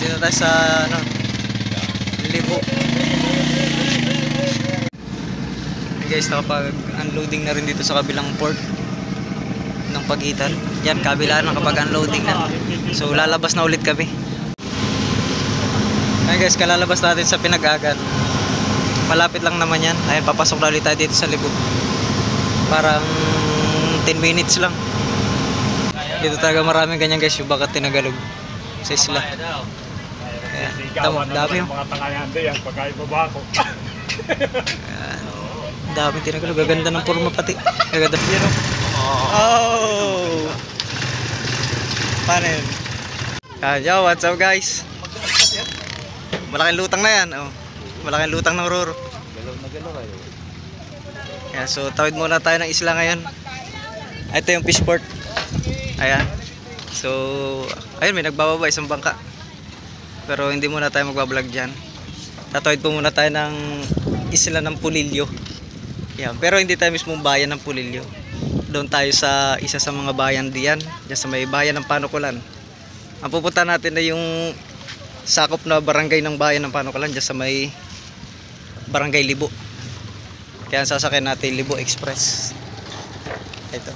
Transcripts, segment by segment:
Dito tayo sa ano, Libo. Guys, nakapag-unloading na rin dito sa kabilang port ng Pagitan. Yan, kabila na kapag-unloading na. So lalabas na ulit kami. Ayun guys, kalalabas natin sa Pinag-agat. Malapit lang naman yan. Ayun, papasok na ulit tayo dito sa Libo. Parang 10 minutes lang. Dito talaga maraming ganyan guys, yung bakat tinagalog sa isla. Ayan, tamo, dami yung mga tangayanda yan, pagkaibaba ko. dami tinagalog, gaganda ng forma pati. Gaganda yun. Oh! Paano yun? Yo, what's up guys? Malaking lutang na yan. Oh. Malaking lutang ng Roro. Galaw na galaw kayo. Yeah, so tawid muna tayo ng isla ngayon. Ito yung fishport. Ayan. So, ayun, may nagbababa isang bangka. Pero hindi muna tayo magbablog dyan. Tatawid po muna tayo ng isla ng Pulilio. Ayan. Pero hindi tayo mismong bayan ng Pulilio. Doon tayo sa isa sa mga bayan diyan. Diyan sa may bayan ng Panukulan. Ang pupunta natin na yung sakop na barangay ng bayan ng Panukulan. Diyan sa may barangay Libo. Kaya sasakyan natin Libo Express. Ito.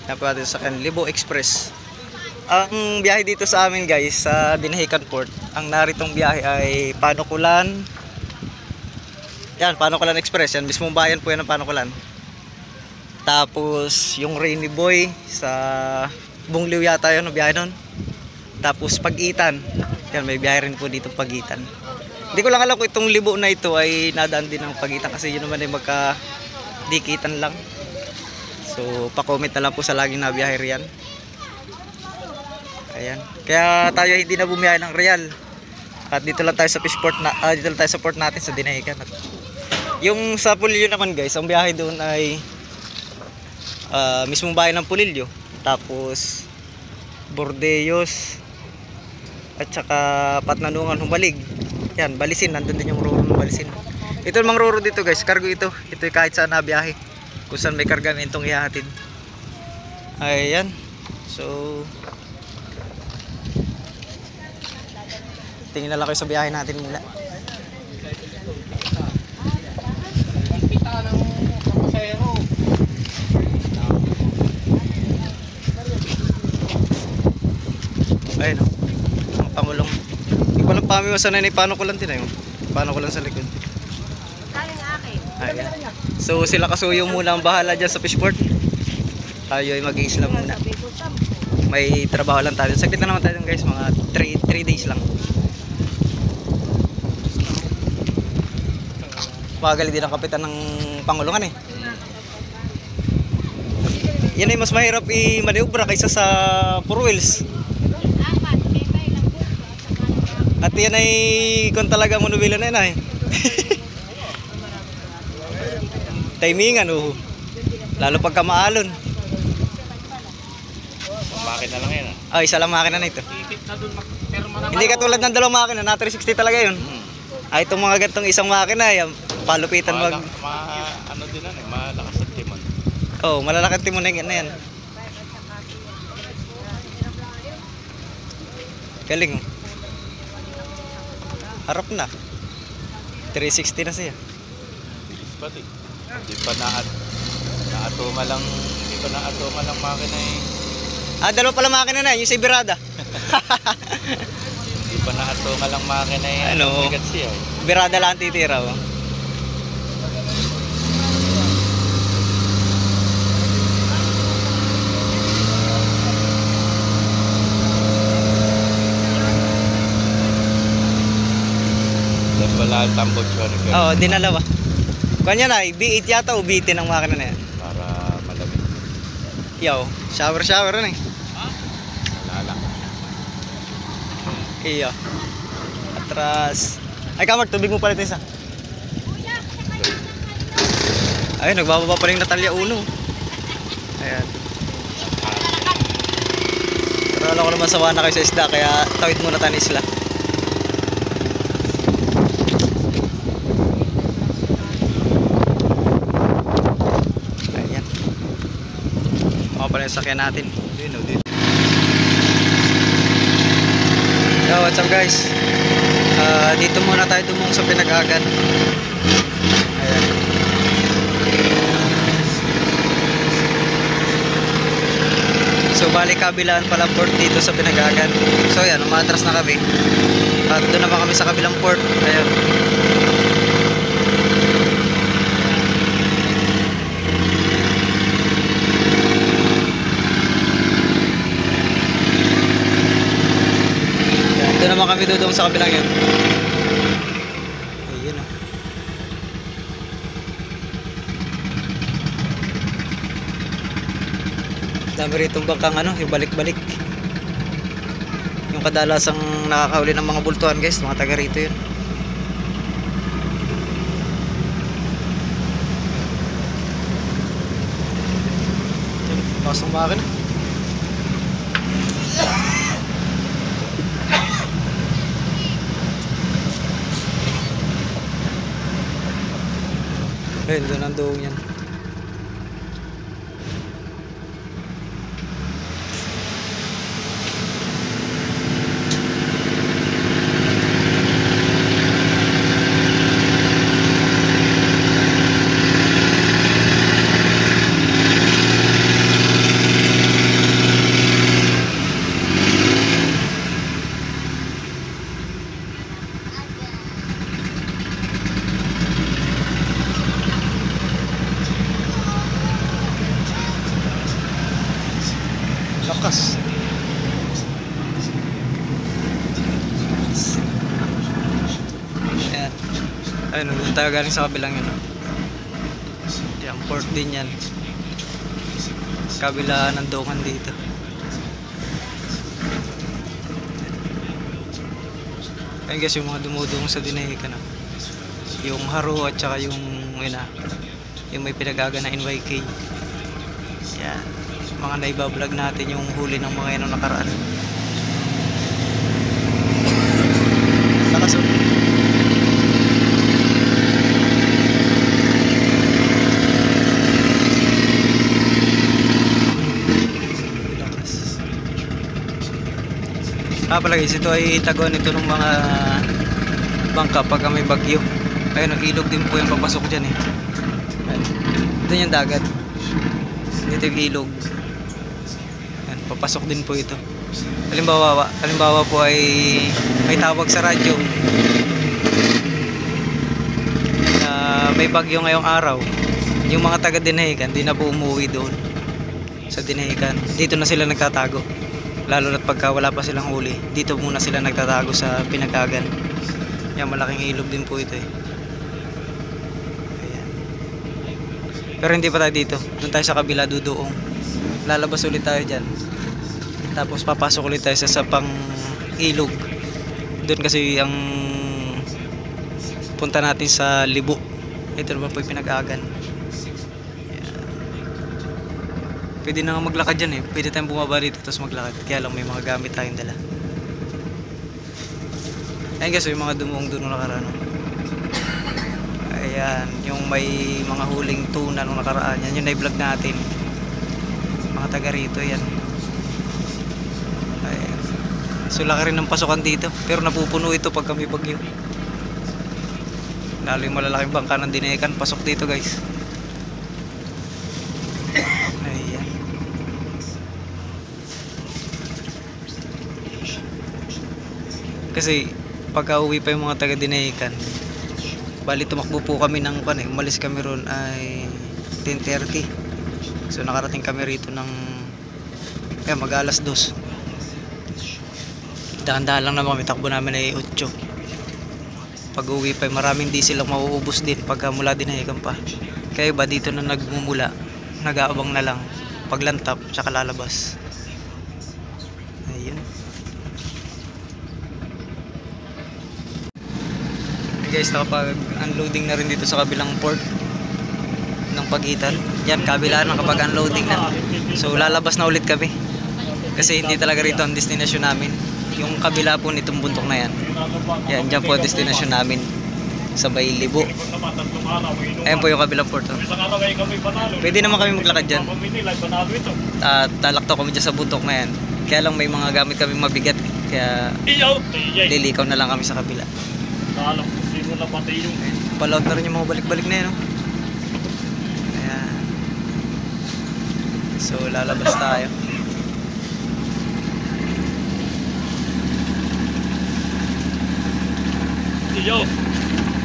Yan po natin sasakyan Libo Express. Ang biyahe dito sa amin guys, sa Dinahican Port, ang naritong biyahe ay Panukulan. Yan, Panukulan Express. Yan, mismong bayan po yan ng Panukulan. Tapos yung Rainy Boy sa Bungliw yata yun, biyahe nun. Tapos Pagitan. Yan, may biyahe rin po dito Pagitan. Hindi ko lang alam kung itong Libo na ito ay nadaan din ng Pagitan kasi yun naman ay magka-dikitan lang. So, pa-comment na lang po sa laging nabiyahe riyan. Ayan. Kaya tayo hindi na bumiyahe ng Real. At dito lang tayo sa fishport na dito lang tayo sa port natin sa Dinahican. Yung sa Pulilio naman guys, ang biyahe doon ay mismong bayan ng Pulilio. Tapos Bordeos at saka Patnanungan, Humalig. Yan, Balisin, nandun din yung Roro ng Balisin. Ito namang Roro dito guys, cargo ito. Ito kahit saan na biyahe. Kung saan may kargamentong ihahatid. Ayan. So tingin na lang kayo sa biyahe natin mula. Ayun o, ang Pangulong. Hindi ko lang pamiwasan na Panukulan din ayun. Panukulan sa likod. Ayan. So sila Kasuyo muna ang bahala dyan sa fishport. Tayo ay mag-iisla muna. May trabaho lang tayo. Saglit lang naman tayo guys, mga 3 days lang. Magali din ang kapitan ng Pangulungan eh. Yan ay mas mahirap i-maniobra kaysa sa 4 wheels. At yan ay kung talaga monobila na yan ay. Timingan oh. Lalo pagka maalon. Makina lang yan Ah, isa lang makina na ito. Hindi katulad ng dalawang makina na 360 talaga yun. Ay itong mga gantong isang makina ay palupitan ano din yan eh, malakas ang timon. Oh, malalakas timon na yan. Galing oh. Harap na. 360 na siya. Bilis pati. Hindi pa naatuma lang makina eh. Dalawa pala makina na, yung sa Ibirada. Hindi pa naatuma lang makina eh. Ano? Bigat siya eh. Ibirada lang titira oh. Wala tambot siya. Oo, dinalawa. Kanya na, B8 yata o B10 ang makina na yan. Para malamig. Yo, shower na eh. Wala. Iyo. Atras. Ay Kamar, tubig mo pala ito isa. Ayun, nagbababa pa rin Natalia Uno. Ayan. Pero alam ko naman sawa na kayo sa isda, kaya tawid muna tayo ng isla. Ayan. Mga pala yung sakyan natin. Dito. what's up guys? Dito muna tayo dumong sa Pinag-agan. Ayan. So balik kabilaan pala port dito sa Pinag-agan. So yan, umatras na kami. At doon naman kami sa kabilang port. Ayan. Doon naman kami dudong sa kabilang yun. Ayun o. Dami rito bangkang ano, yung balik-balik. Yung kadalasang nakakahuli ng mga bultuhan guys, mga taga rito yun. Lakas ng makina. Ayun, doon ang doong yan. Lakas. Ayan. Ayun, doon tayo galing sa kabilang yun. Yan, port din yan. Kabila ng dokan dito. Ayun guys, yung mga dumudong sa Dinahican. Yung Haro at saka yung yung may Pinag-agan na NYK. Yan. Mga naibablog natin yung huli ng mga yan ang nakaraan. Lakas o. Lakas. Pala guys, ito ay taguan ito ng mga bangka pag may bagyo. Ayun, ang ilog din po yung papasok dyan eh. Ito yung dagat. Dito yung ilog. Papasok din po ito. Halimbawa po ay may tawag sa radyo na may bagyo ngayong araw. Yung mga taga Dinahican, di na po umuwi doon sa Dinahican. Dito na sila nagtatago. Lalo na't pagka wala pa silang huli, dito muna sila nagtatago sa Pinag-agan. Yan, malaking ilog din po ito eh. Ayan. Pero hindi pa tayo dito. Doon tayo sa kabila dudoong. Lalabas ulit tayo dyan. Tapos papasok ulit tayo sa pang ilog. Doon kasi ang punta natin sa Libo. Ito naman po yung Pinag-agan. Pwede na nga maglakad dyan eh. Pwede tayong bumaba dito tapos maglakad. Kaya lang may mga gamit tayong dala. Ayun guys, yung mga dumuong doon nakaraan. Ayan, yung may mga huling tuna nung nakaraan. Yan yung na-vlog natin. Mga taga rito yan. So laki rin ng pasukan dito. Pero napupuno ito pag kami bagyo. Lalo yung malalaking bangka ng Dinahican, pasok dito guys. Ayan. Kasi pagka uwi pa yung mga taga Dinahican, bali tumakbo po kami ng umalis kami ron ay 10:30. So nakarating kami rito ng mag alas 2. Dahan-dahan lang naman, may takbo namin ay 8. Pag uwi pa, maraming diesel lang mauubos din pagka mula Dinahican pa. Kaya ba dito na nagmumula, nag-aabang na lang paglantap tsaka lalabas. Ayun. Guys, nakapag unloading na rin dito sa kabilang port ng Pagitan. Yan, kabila ng kapag unloading na. So lalabas na ulit kami kasi hindi talaga rito ang destination namin. Yung kabila po nitong bundok na yan. Yan, dyan po ang destination namin. Sa Bay Libo. Ayan po yung kabilang porto. Pwede naman kami maglakad dyan. Talakto kami dyan sa bundok na yan. Kaya lang may mga gamit kami mabigat. Kaya lilikaw na lang kami sa kabila. Alam ko sino na pati yung Palaut na rin yung mga balik-balik na yun, no? Ayan. So, lalabas tayo. iyo.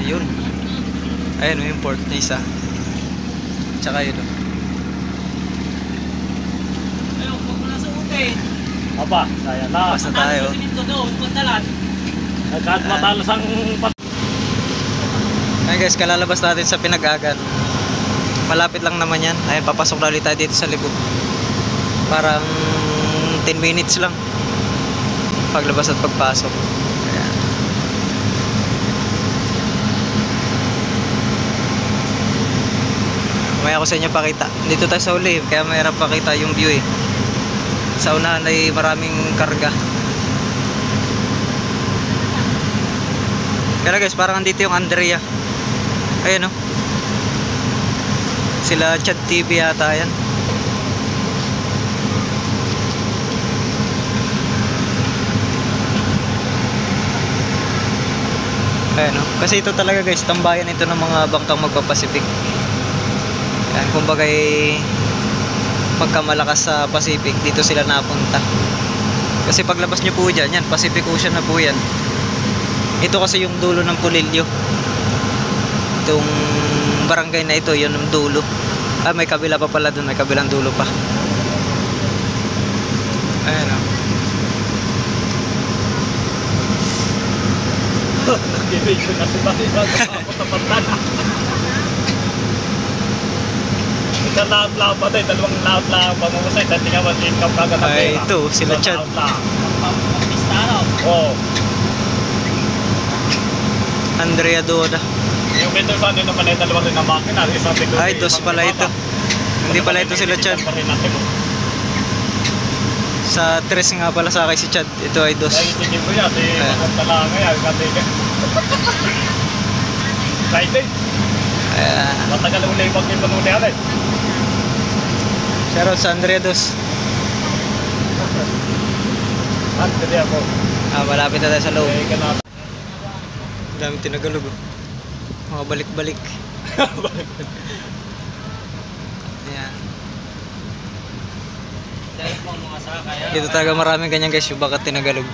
Ayun. Ayun, yung port na isa. Tsaka yun, no? Ayun, huwag mo na sa utin. Aba, saya na. Basta tayo. Kahit matalas ang Ayun guys, kalalabas natin sa Pinagagan. Malapit lang naman yan. Ayun, papasok na ulit tayo dito sa Libog. Parang 10 minutes lang. Paglabas at pagpasok. Ayan. Mamaya ko sa inyo pakita. Dito tayo sa uli, kaya mahirap pakita yung view eh. Sa unahan ay maraming karga. Pero guys, parang andito yung Andrea. Ayun, no? Sila Chad TV yata yan. Ayun, no? Kasi ito talaga guys, tambayan ito ng mga bangkang magpa-Pacific. Yan, kumbaga pagka malakas sa Pacific, dito sila napunta. Kasi paglabas nyo po dyan, yan, Pacific Ocean na po yan. Ito kasi yung dulo ng Pulilio. Itong barangay na ito, yun yung dulo. Ah, may kabila pa pala dun, may kabilang dulo pa. Ayan, o. nag-video na si Pati ako sa pantana. Isa lahat-lahat pa tayo, dalawang lahat-lahat pa mo sa dati nga mag-income kagad ang Ay, pera. ito, sila Chad. Oo. Andrea Doda. Yung ito sa ano naman ay dalawang rin na makina. Ay, dos pala ito. Hindi pala ito sila Chad. Sa tres nga pala sa akin si Chad. Ito ay dos. Ay, sige ko yan. Ang talanga yan. Excited. Ayan. Matagal uli yung mag-ipanuli yan eh. Shoutout sa Andrea Dos. At hindi ako. Ah, malapit na tayo sa loob. Eh, ganap. Daming tinagalog, oh. Mga balik-balik. Ayan. Dito talaga maraming ganyan guys, yung bakat tinagalog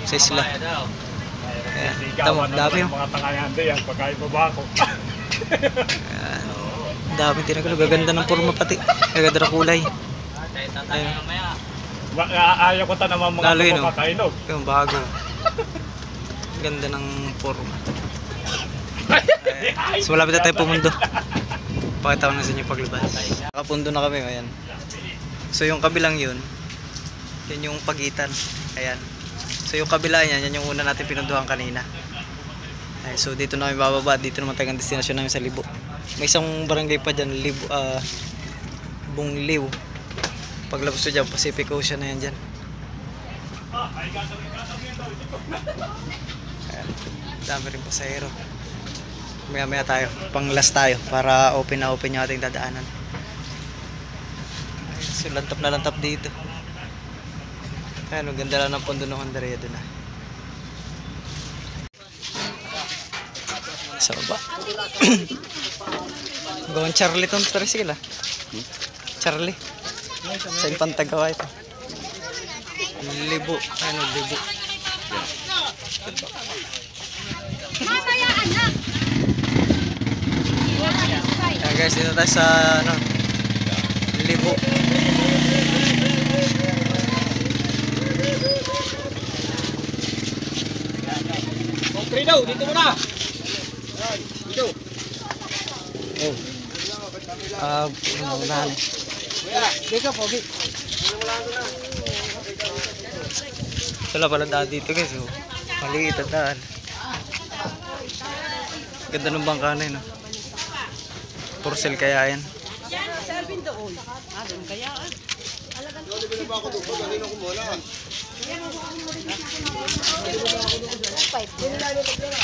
sa isla. Ayan. Tama, dami, oh. Mga tangayan din yan. Pagkain pa ba ako? Ayan. Daming tinagalog. Gaganda ng forma pati. Gaganda ng kulay. Ayan. Ayaw ko ta naman mga Lalo yun, oh. kumakain, oh. Yung bago. Ganda ng forma. Ayan. So malapit na tayo pumundo. Pakita ko na sa inyo paglabas. Nakapundo na kami, ayan. So yung kabilang yun yung pagitan. Ayan. So yung kabila yan, yan yung una natin pinunduhan kanina. Ayan, so dito na kami bababa. Dito naman tayo ang destinasyon namin sa Libo. May isang barangay pa dyan, Libo, Bungliw. Paglabas ko dyan, Pacific Ocean na yan dyan. Ayan. Dami rin pasahero. Maya tayo, pang last tayo para open na open yung ating dadaanan. Ayan, so lantap na lantap dito. Ayan, ganda lang ng pondo ng Andrea doon ah. Sa baba. Gawang Charlie tong tricycle ah. Charlie. Sa Impantagawa ito. Libo. Ano, Libo. Mamaya anak. Ayan guys, dito tayo sa ano, Libo. Fredo, dito muna. Dito. Oh. Unahan. Dito, pogi. Wala pala daan dito guys. Oh. Maliit ang daan. Ganda ng bangka na yun. Oh. Porcel kaya yan. Serving doon. Doon kaya.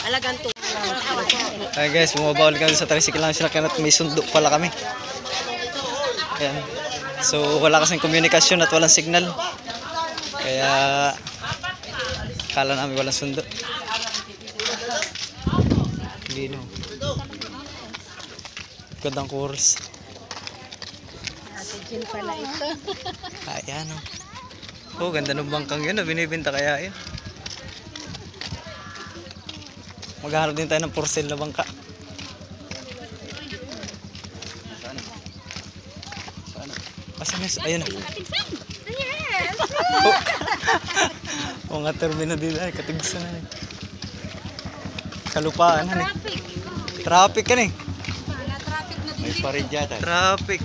Alagan to. Ay guys, bumaba ulit kami sa tricycle lang sila at may sundo pala kami. Ayan. So wala kasing komunikasyon at walang signal. Kaya Kala namin walang sundo. Hindi no. Gandang course. Ate Jill pala ito. Ayan o. Oh, ganda ng bangkang yun. Binibenta kaya yun. Maghahanap din tayo ng for sale na bangka. Asan yun? Ayun o. Yes! O nga termino din ay katigsan na eh. Kalupaan na eh. Traffic. Traffic ka na eh. Wala traffic na din May dito. paridyata. Traffic.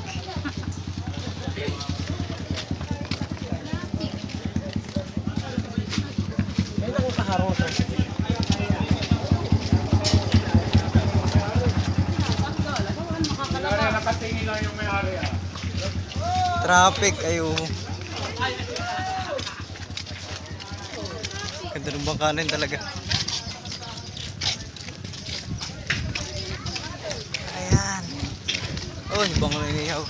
Traffic ayo. Ganda ng bangkanan talaga. Ayan. Oh, yung bango na inihaw.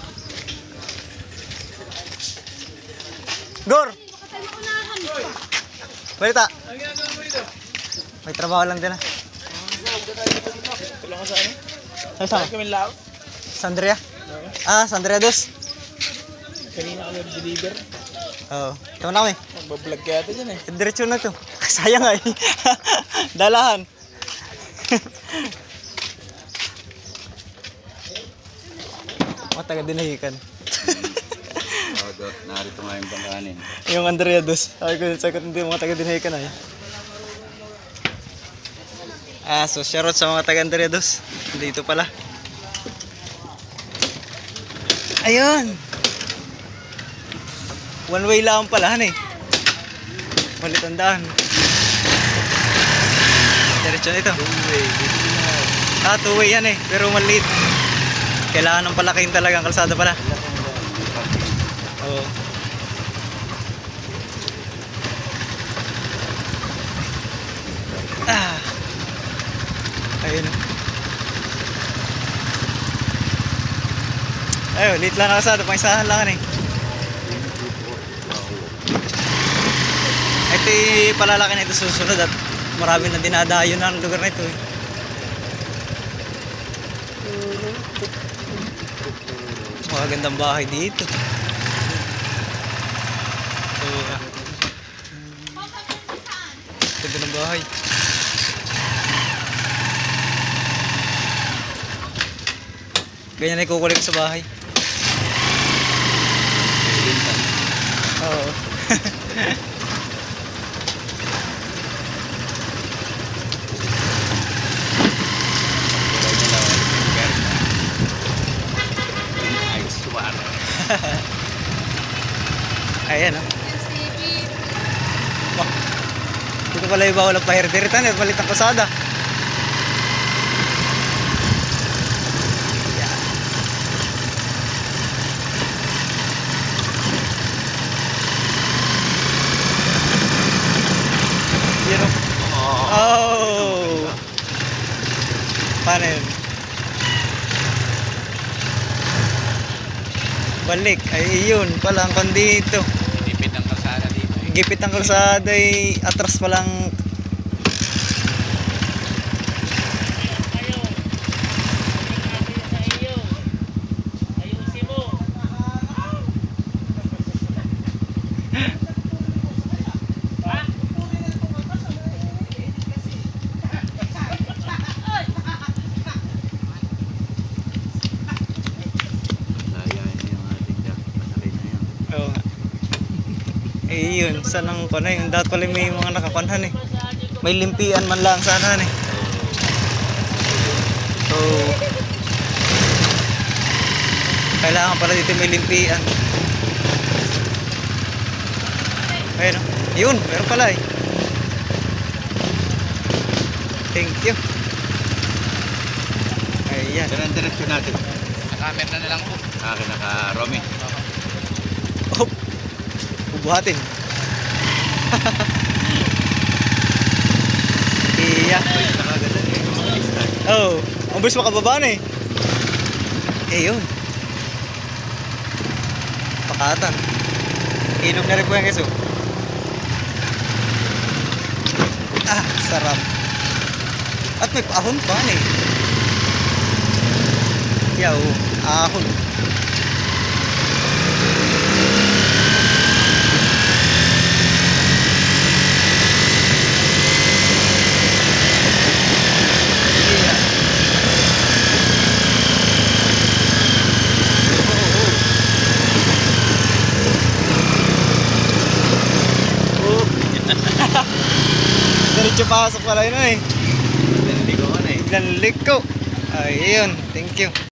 Gor! Balita! May trabaho lang din ah. Tulungan sa ano? Saan? Kami lao. Sandria? Ah, Sandria Dos. Kanina kami deliver. Oo. Tama na kami. Magbablog kaya ito dyan eh. Diretso na to. Sayang ay. Dalahan. Mga taga-dinahikan. Narito nga yung bangkanin. Yung Andrea Dos. Sagot hindi mga taga-dinahikan ay. Ah, so shoutout sa mga taga-Andrea Dos. Dito pala. Ayun. One way lang pala han eh. Malit ang daan. Diretso nito. Ah, two way yan eh. Pero maliit. Kailangan ng palaking talagang kalsada pala. Oo. Ah. Ayun. Ayun, liit lang na kalsada. Pangisahan lang eh. Ito palalaki na ito susunod at marami na dinadayo na ang lugar na ito eh. Magagandang bahay dito. Ganda ng bahay. Ganyan na ikukulik sa bahay. Oo. Ayan o. Oh. Dito pala yung bawal ang paherdiritan at malit ang kasada. Yan o. Oh. Paano yun? Balik. Ay, yun. Pala ang kandito. Gipit ang kalsada dito eh. Gipit ang kalsada ay atras pa lang. Oo nga. Eh yun, saan ang panay? Dapat pala may mga nakapanhan eh. May limpian man lang sana eh. So, kailangan pala dito may limpian. Ayun o. Yun, meron pala eh. Thank you. Ayan. Saan ang direksyon natin? Naka-camera na lang po. Akin naka-Romy. Oh, bubuhatin. Iya. Oh, ang bilis makababa na eh. Eh yun. Pakatan. Inom na rin po yan guys oh. Sarap. At may ahon pa eh. Yaw, ahon. Diretso pasok pala yun eh. Naligo ka na eh. Biglang liko. Ayun, thank you.